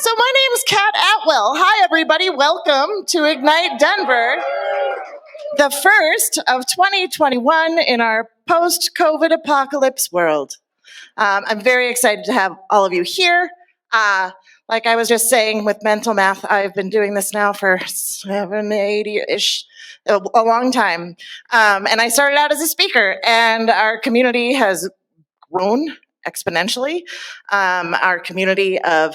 So my name's Kat Atwell. Hi, everybody. Welcome to Ignite Denver, the first of 2021 in our post-COVID apocalypse world. I'm very excited to have all of you here. Like I was just saying with mental math, I've been doing this now for 7, 8-ish, a long time. And I started out as a speaker, and our community has grown exponentially. Our community of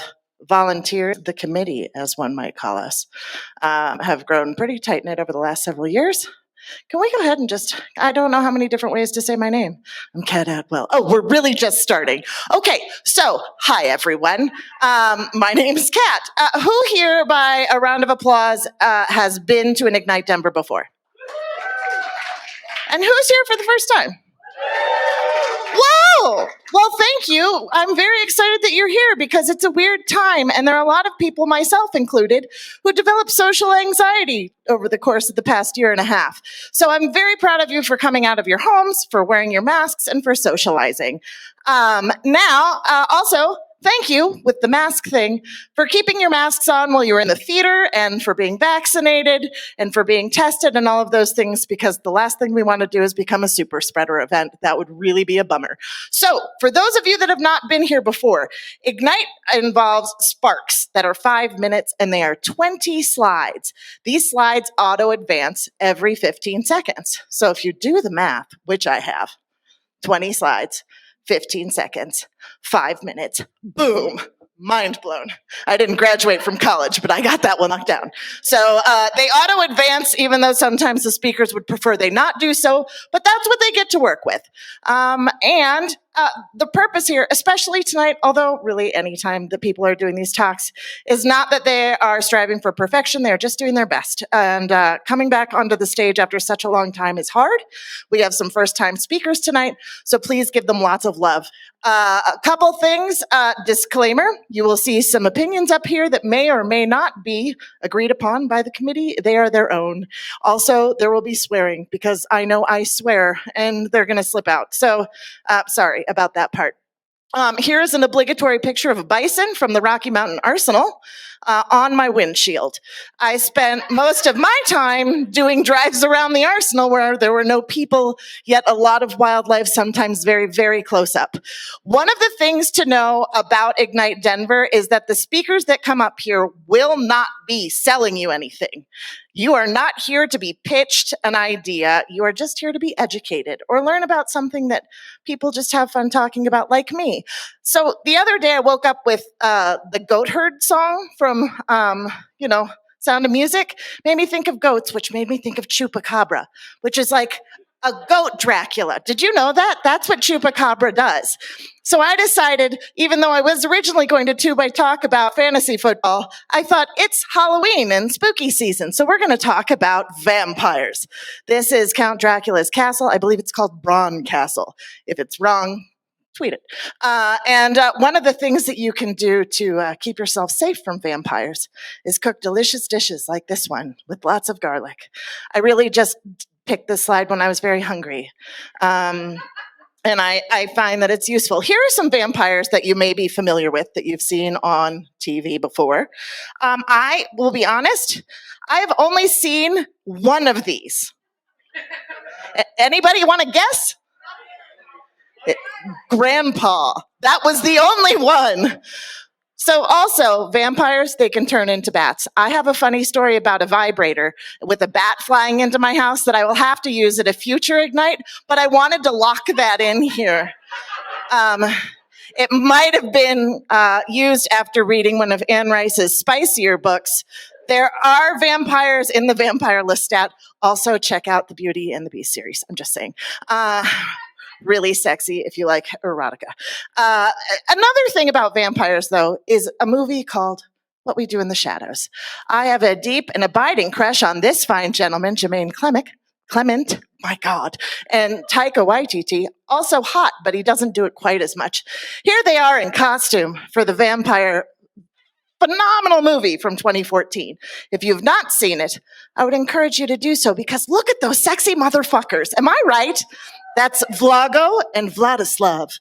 volunteers, the committee, as one might call us, have grown pretty tight-knit over the last several years. Can we go ahead and I don't know how many different ways to say my name. I'm Kat Atwell. Oh, we're really just starting. Okay, so hi, everyone. My name's Kat. Who here, by a round of applause, has been to an Ignite Denver before? And who's here for the first time? Whoa! Well, thank you. I'm very excited that you're here because it's a weird time, and there are a lot of people, myself included, who developed social anxiety over the course of the past year and a half. So I'm very proud of you for coming out of your homes, for wearing your masks, and for socializing. Also, thank you, with the mask thing, for keeping your masks on while you were in the theater, and for being vaccinated, and for being tested, and all of those things, because the last thing we want to do is become a super spreader event. That would really be a bummer. So, for those of you that have not been here before, Ignite involves sparks that are 5 minutes, and they are 20 slides. These slides auto-advance every 15 seconds. So if you do the math, which I have, 20 slides, 15 seconds, 5 minutes, boom, mind blown. I didn't graduate from college, but I got that one locked down. So they auto-advance, even though sometimes the speakers would prefer they not do so, but that's what they get to work with. The purpose here, especially tonight, although really anytime that people are doing these talks, is not that they are striving for perfection. They're just doing their best. And coming back onto the stage after such a long time is hard. We have some first-time speakers tonight, so please give them lots of love. A couple things. Disclaimer, you will see some opinions up here that may or may not be agreed upon by the committee. They are their own. Also, there will be swearing, because I know I swear, and they're going to slip out. So, sorry about that part. Here is an obligatory picture of a bison from the Rocky Mountain Arsenal on my windshield. I spent most of my time doing drives around the arsenal where there were no people, yet a lot of wildlife, sometimes very, very close up. One of the things to know about Ignite Denver is that the speakers that come up here will not be selling you anything. You are not here to be pitched an idea. You are just here to be educated or learn about something that people just have fun talking about, like me. So the other day I woke up with the Goat Herd song from, Sound of Music. Made me think of goats, which made me think of Chupacabra, which is like a goat Dracula. Did you know that? That's what Chupacabra does. So I decided, even though I was originally going to talk about fantasy football, I thought it's Halloween and spooky season, so we're going to talk about vampires. This is Count Dracula's castle. I believe it's called Bron Castle. If it's wrong, tweet it. One of the things that you can do to keep yourself safe from vampires is cook delicious dishes like this one with lots of garlic. I really just picked this slide when I was very hungry. And I find that it's useful. Here are some vampires that you may be familiar with, that you've seen on TV before. I will be honest, I've only seen one of these. Anybody want to guess? Grandpa. That was the only one. So also, vampires, they can turn into bats. I have a funny story about a vibrator with a bat flying into my house that I will have to use at a future Ignite, but I wanted to lock that in here. It might have been used after reading one of Anne Rice's spicier books. There are vampires in the Vampire Lestat. Also, check out the Beauty and the Beast series. I'm just saying. Really sexy if you like erotica. Another thing about vampires, though, is a movie called What We Do in the Shadows. I have a deep and abiding crush on this fine gentleman, Jermaine Clement, my God, and Taika Waititi, also hot, but he doesn't do it quite as much. Here they are in costume for the vampire phenomenal movie from 2014. If you've not seen it, I would encourage you to do so, because look at those sexy motherfuckers. Am I right? That's Vlago and Vladislav.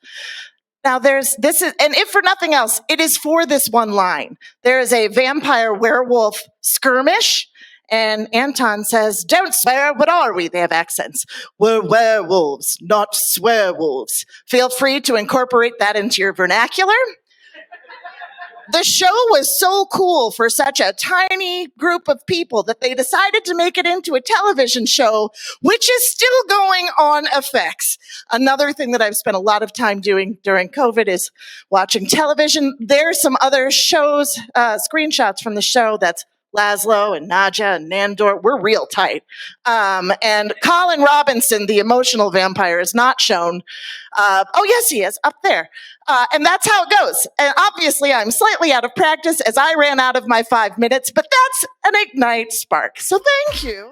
Now this is, and if for nothing else, it is for this one line. There is a vampire werewolf skirmish, and Anton says, "Don't swear, what are we?" They have accents. "We're werewolves, not swearwolves. Feel free to incorporate that into your vernacular." The show was so cool for such a tiny group of people that they decided to make it into a television show, which is still going on FX. Another thing that I've spent a lot of time doing during COVID is watching television. There's some other shows, screenshots from the show that's Laszlo and Nadja and Nandor. We're real tight. And Colin Robinson, the emotional vampire, is not shown. Oh, yes, he is, up there. And that's how it goes. And obviously, I'm slightly out of practice as I ran out of my 5 minutes, but that's an Ignite spark. So thank you.